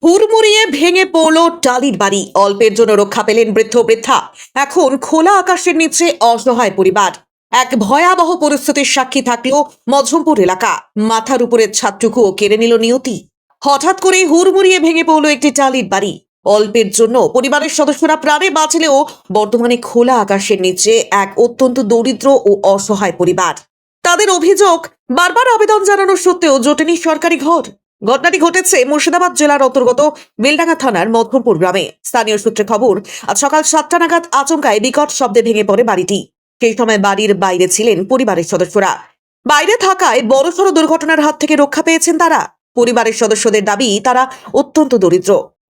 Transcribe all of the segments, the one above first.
হুড়মুড়িয়ে ভেঙে পড়ল টালির বাড়ি। অল্পের জন্য রক্ষা পেলেন বৃদ্ধ বৃদ্ধা। এখন খোলা আকাশের নিচে অসহায় পরিবার। এক ভয়াবহ পরিস্থিতির সাক্ষী থাকলো মজমপুর এলাকা। মাথার উপরের ছাদটুকুও কেড়ে নিল নিয়তি। হঠাৎ করে হুড়মুড়িয়ে ভেঙে পড়ল একটি টালির বাড়ি। অল্পের জন্য পরিবারের সদস্যরা প্রাণে বাঁচলেও বর্তমানে খোলা আকাশের নিচে এক অত্যন্ত দরিদ্র ও অসহায় পরিবার। তাদের অভিযোগ, বারবার আবেদন জানানোর সত্ত্বেও জোটেনি সরকারি ঘর। ঘটনাটি ঘটেছে মুর্শিদাবাদ জেলার অন্তর্গত বেলডাঙ্গা থানার মধ্যমপুর গ্রামে। স্থানীয় সূত্রে খবর, আজ সকাল 7টা নাগাদ আচমকায় বিকট শব্দে ভেঙে পড়ে বাড়িটি। সেই সময় বাড়ির বাইরে ছিলেন পরিবারের সদস্যরা। বাইরে থাকায় বড়সড় দুর্ঘটনার হাত থেকে রক্ষা পেয়েছেন তারা। পরিবারের সদস্যদের দাবি, তারা অত্যন্ত দরিদ্র,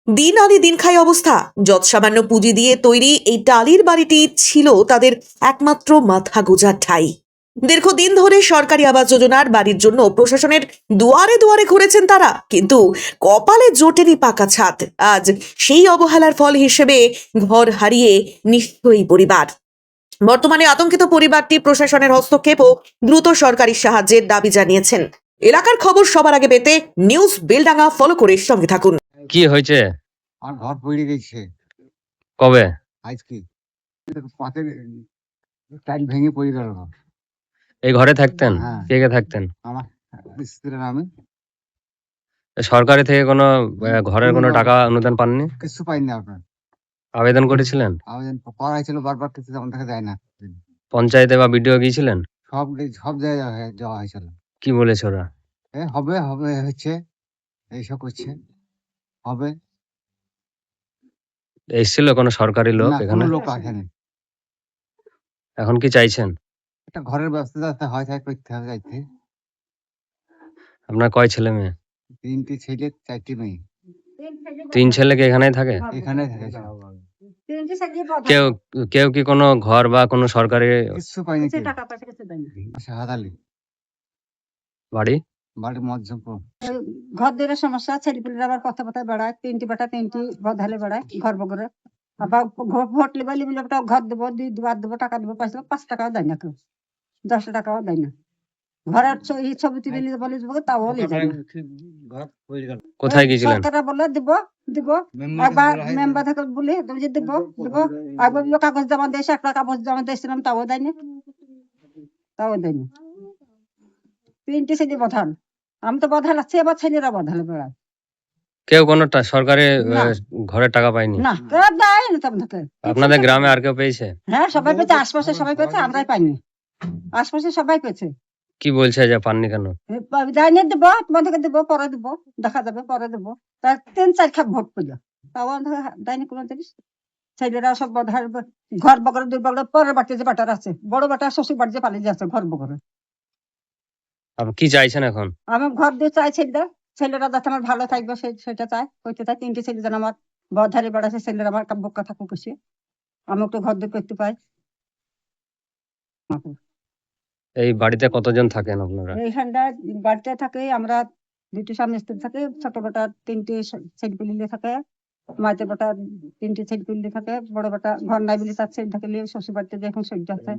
দিন আনি দিন খাই অবস্থা। যৎসামান্য পুঁজি দিয়ে তৈরি এই টালির বাড়িটি ছিল তাদের একমাত্র মাথা গোঁজার ঠাঁই। দীর্ঘদিন ধরে সরকারি আবাস যোজনার বাড়ির জন্য প্রশাসনের দুয়ারে দুয়ারে ঘুরেছেন তারা, কিন্তু কপালে জোটেনি পাকা ছাদ। আজ সেই অবহেলার ফল হিসেবে ঘর হারিয়ে নিঃস্ব এই পরিবার। বর্তমানে আতঙ্কিত পরিবারটি প্রশাসনের হস্তক্ষেপ ও দ্রুত সরকারি সাহায্যের দাবি জানিয়েছেন। এলাকার খবর সবার আগে পেতে নিউজ বেলডাঙ্গা ফলো করে সঙ্গে থাকুন। কি হয়েছে? আর ঘর পড়ে গেছে কবে? আজকে পাতের টাইল ভেঙে পড়ে গেল। এই ঘরে থাকতেন? হ্যাঁ। কে কে থাকতেন? আমার স্ত্রীর নামে সরকারি থেকে কোনো ঘরের কোনো টাকা অনুদান পাননি? কিছু পাইনি। আপনার আবেদন করেছিলেন? আবেদন করা হয়েছিল বারবার, কিছু তেমন দেখা যায় না। পঞ্চায়েতে বা বিডিও গিয়েছিলেন? সব জায়গায় যাওয়া হয়েছিল। কি বলেছে ওরা? হবে হবে হচ্ছে, এইসব করছে, হবে। এসেছিল কোনো সরকারি লোক না, কোনো এখানে? লোক আসেনি। এখন কি চাইছেন? একটা ঘরের ব্যবস্থা যাতে হয় তাই করতে হবে। যাইতে আপনার কয় ছেলে মেয়ে? 3টি ছেলে 4টি মেয়ে। 3 ছেলে কি এখানেই থাকে? এখানে থাকে। কেউ কেউ কি কোনো ঘর বা কোনো সরকারি কিছু পাইনি। শাহাদ আলী, বাড়ি? বাড়ি মধ্যমপুর। ঘর ধরে সমস্যা, ছেলেপুলের আবার কথা কথা বেড়ায়, 3টি বেটা 3টি ঘর ঢালে বেড়ায় ঘর বগরে। আবার ভোট লিবা লিবিলে ঘর দেবো, দেবো, টাকা দেবো, 5 টাকাও দেয় না কেউ, 10 টাকাও দেয় না। ঘরের ছবি তুলে নিতে বলে দেবো, তাও নিয়ে যায় না। কোথায় গিয়েছিলেন? সরকাররা বলে দিব দিব, একবার মেম্বার থেকে বলে যে দিব দিব, একবার বললো কাগজ জমা দিয়েছে, একটা কাগজ জমা দিয়েছিলাম, তাও দেয়নি, তাও দেয়নি। 3টি ছেলে বধান, আমি তো বধাল আছি, এবার ছেলেরা বধালে বেড়ায়। কেউ কোনো সরকারি না। ঘরের টাকা পায়নি? না, কেউ দেয় না তেমন থেকে। আপনাদের গ্রামে আর কেউ পেয়েছে? হ্যাঁ, সবাই পেয়েছে, আশপাশে সবাই পেয়েছে, আমরাই পাইনি। আশপাশে সবাই পেয়েছে। কি বলছে যে পাননি কেন? যাইনি, দেবো, তোমাদেরকে দেবো, পরে দেবো, দেখা যাবে, পরে দেবো। তার 3-4 খাপ ভোট পেল, তাও দেয়নি কোনো জিনিস। ছেলেরা সব ঘর বগরে 2 বগরে, পরের বাড়িতে যে বাটার আছে, বড় বাটা শ্বশুর বাড়ি যে পালিয়ে যাচ্ছে ঘর বগরে। আপনি কি চাইছেন এখন? আমি ঘর দিয়ে চাই ছেলেরা যাতে আমার ভালো থাকবে, সেটা চাই, হইতে চাই। 3টি ছেলে যেন আমার বধারে বেড়াচ্ছে, ছেলেরা আমার বোকা থাকুক, খুশি আমি একটু ঘর দিয়ে করতে পাই। এই বাড়িতে কতজন থাকেন আপনারা? এইখানটা বাড়িতে থাকে আমরা 2টি স্বামী স্ত্রী থাকে, ছোট বেটা 3টি ছেলেপিলে থাকে, মাইতে বেটা 3টি ছেলেপিলে থাকে, বড় বেটা ঘর নাই বলে তার ছেলে থাকে শ্বশুর বাড়িতে যে এখন সহ্য আছে।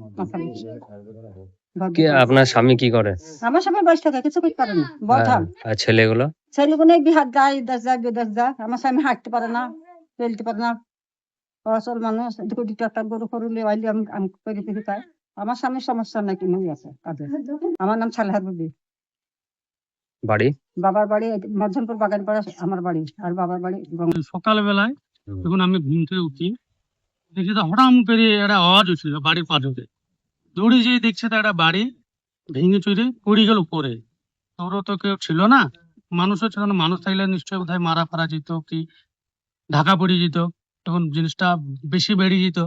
কি আপনার স্বামী কি করে? আমার স্বামী বয়স থাকে, কিছু করতে পারে না, বধান। আর ছেলেগুলো? ছেলেগুলো বিহার যায়, দেশ যায়, বিদেশ যায়। আমার স্বামী হাঁটতে পারে না, চলতে পারে না, অচল মানুষ। 2টা একটা গরু ফরু লেওয়াইলে আমি করে ফিরে পাই। আমার স্বামীর সমস্যা নাই, কিন্তু আছে কাজে। আমার নাম সালেহার বিবি। বাড়ি? বাবার বাড়ি মধ্যমপুর বাগানপাড়া আমার বাড়ি, আর বাবার বাড়ি সকালবেলায় যখন আমি ঘুম থেকে উঠি, দেখি তো হঠাৎ করে একটা আওয়াজ হচ্ছিল বাড়ির পাশে। দৌড়ে যেয়ে দেখছে তো একটা বাড়ি ভেঙে চুরে পড়ে গেল উপরে। তোরও তো কেউ ছিল না, মানুষও ছিল না। মানুষ থাকলে নিশ্চয়ই কোথায় মারা ফারা যেত, কি ঢাকা পড়ে যেত, তখন জিনিসটা বেশি বেড়ে যেত।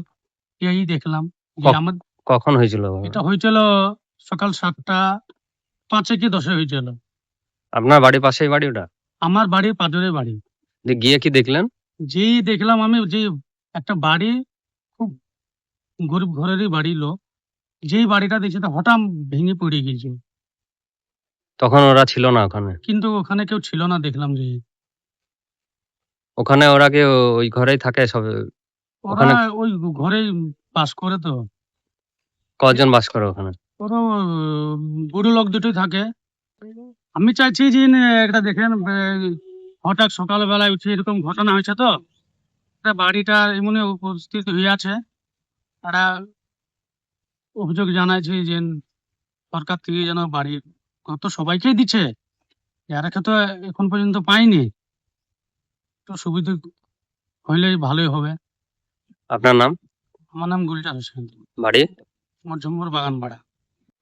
এই দেখলাম যে আমার কখন হয়েছিল? এটা হয়েছিল সকাল 7টা 5 কি 10 হয়েছিল। আপনার বাড়ির পাশেই বাড়ি ওটা? আমার বাড়ির পাজরের বাড়ি। গিয়ে কি দেখলেন? যেই দেখলাম আমি, যে একটা বাড়ি, খুব গরিব ঘরেরই বাড়ি লোক, যেই বাড়িটা দেখছে তো হঠাৎ ভেঙে পড়ে গেছে। তখন ওরা ছিল না ওখানে? কিন্তু ওখানে কেউ ছিল না, দেখলাম যে ওখানে ওরা কি ওই ঘরেই থাকে সব? ওরা ওখানে ওই ঘরেই বাস করে। তো কজন বাস করে ওখানে? ওরা বুড়ো লোক দুটোই থাকে। আমি চাইছি যে একটা দেখেন হঠাৎ সকালবেলায় উঠে এরকম ঘটনা হয়েছে, তো একটা বাড়িটা এমন পরিস্থিতি হয়ে আছে, তারা অভিযোগ জানাইছে যে সরকার থেকে যেন বাড়ি কত সবাইকেই দিচ্ছে, যারা তো এখন পর্যন্ত পাইনি, তো সুবিধা হইলে ভালোই হবে। আপনার নাম, আমার নাম গুলজার হোসেন, বাড়ি? মধ্যমপুর বাগানপাড়া।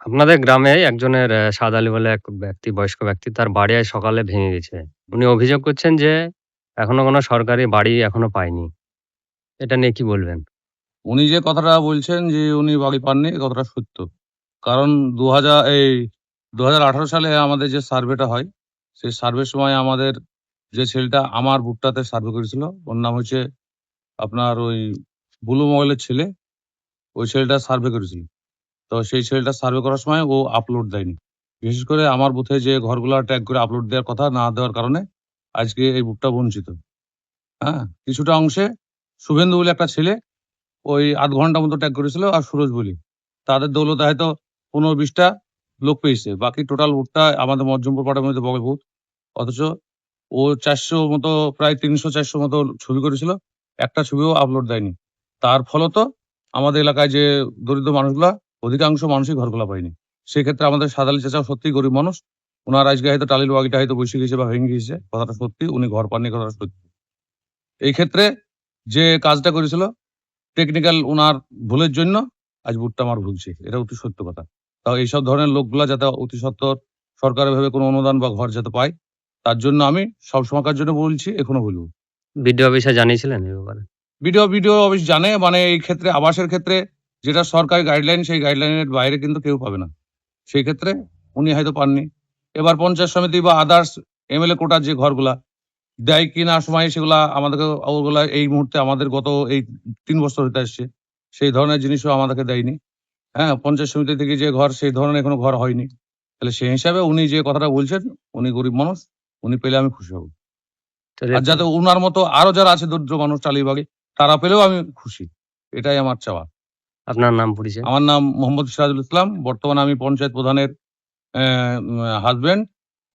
আপনাদের গ্রামে একজনের সাদ আলী বলে এক ব্যক্তি, বয়স্ক ব্যক্তি, তার বাড়ি আজ সকালে ভেঙে গেছে। উনি অভিযোগ করছেন যে এখনো কোনো সরকারি বাড়ি এখনো পায়নি। এটা নিয়ে কি বলবেন? উনি যে কথাটা বলছেন যে উনি বাড়ি পাননি, এ কথাটা সত্য। কারণ 2018 সালে আমাদের যে সার্ভেটা হয়, সেই সার্ভের সময় আমাদের যে ছেলেটা আমার বুথটাতে সার্ভে করেছিল, ওর নাম হচ্ছে আপনার ওই বুলু মহলের ছেলে, ওই ছেলেটা সার্ভে করেছিল। তো সেই ছেলেটা সার্ভে করার সময় ও আপলোড দেয়নি। বিশেষ করে আমার বুথে যে ঘরগুলা ট্যাগ করে আপলোড দেওয়ার কথা না দেওয়ার কারণে আজকে এই বুথটা বঞ্চিত। হ্যাঁ, কিছুটা অংশে শুভেন্দু বলে একটা ছেলে ওই ৮ ঘন্টা মতো ট্যাগ করেছিল, আর সুরজ বলি, তাদের দৌলতে হয়তো ১৫-২০টা লোক পেয়েছে। বাকি টোটাল ভোটটা আমাদের মধ্যমপুর পাড়ার মধ্যে বড় ভোট। অথচ ও 400 মতো, প্রায় ৩০০-৪০০ মতো ছবি করেছিল, একটা ছবিও আপলোড দেয়নি। তার ফলত আমাদের এলাকায় যে দরিদ্র মানুষগুলা, অধিকাংশ মানুষই ঘরগুলা পায়নি। সেক্ষেত্রে আমাদের সাদালি চাচাও সত্যিই গরিব মানুষ। ওনার আজকে হয়তো টালির বাড়িটা হয়তো বসে গেছে বা ভেঙে গেছে, কথাটা সত্যি, উনি ঘর পাননি, কথাটা সত্যি। এই ক্ষেত্রে যে কাজটা করেছিল, টেকনিক্যাল ওনার ভুলের জন্য আজ ভোটটা আমার ভুগছে, এটা অতি সত্য কথা। তাও এইসব ধরনের লোকগুলা যাতে অতি সত্বর সরকারের ভাবে কোনো অনুদান বা ঘর যাতে পায়, তার জন্য আমি সবসময়কার জন্য বলছি, এখনো বলবো। বিডিও অফিসে জানিয়েছিলেন এই ব্যাপারে? ভিডিও অফিস জানে, মানে এই ক্ষেত্রে আবাসের ক্ষেত্রে যেটা সরকারি গাইডলাইন, সেই গাইডলাইনের বাইরে কিন্তু কেউ পাবে না। সেই ক্ষেত্রে উনি হয়তো পাননি। এবার পঞ্চায়েত সমিতি বা আদার্স এমএলএ কোটার যে ঘরগুলা দেয় কিনা সময়, সেগুলা আমাদেরকে, ওগুলা এই মুহূর্তে আমাদের গত এই ৩ বছর হতে আসছে, সেই ধরনের জিনিসও আমাদেরকে দেয়নি। হ্যাঁ, পঞ্চায়েত সমিতি থেকে যে ঘর, সেই ধরনের এখনো ঘর হয়নি। তাহলে সেই হিসাবে উনি যে কথাটা বলছেন, উনি গরিব মানুষ, উনি পেলে আমি খুশি হব। তাহলে আর যাতে উনার মতো আরো যারা আছে দরিদ্র মানুষ টালিবাগে, তারা পেলেও আমি খুশি, এটাই আমার চাওয়া। আপনার নাম, পরিচয়? আমার নাম মোহাম্মদ সিরাজুল ইসলাম। বর্তমানে আমি পঞ্চায়েত প্রধানের হাজবেন্ড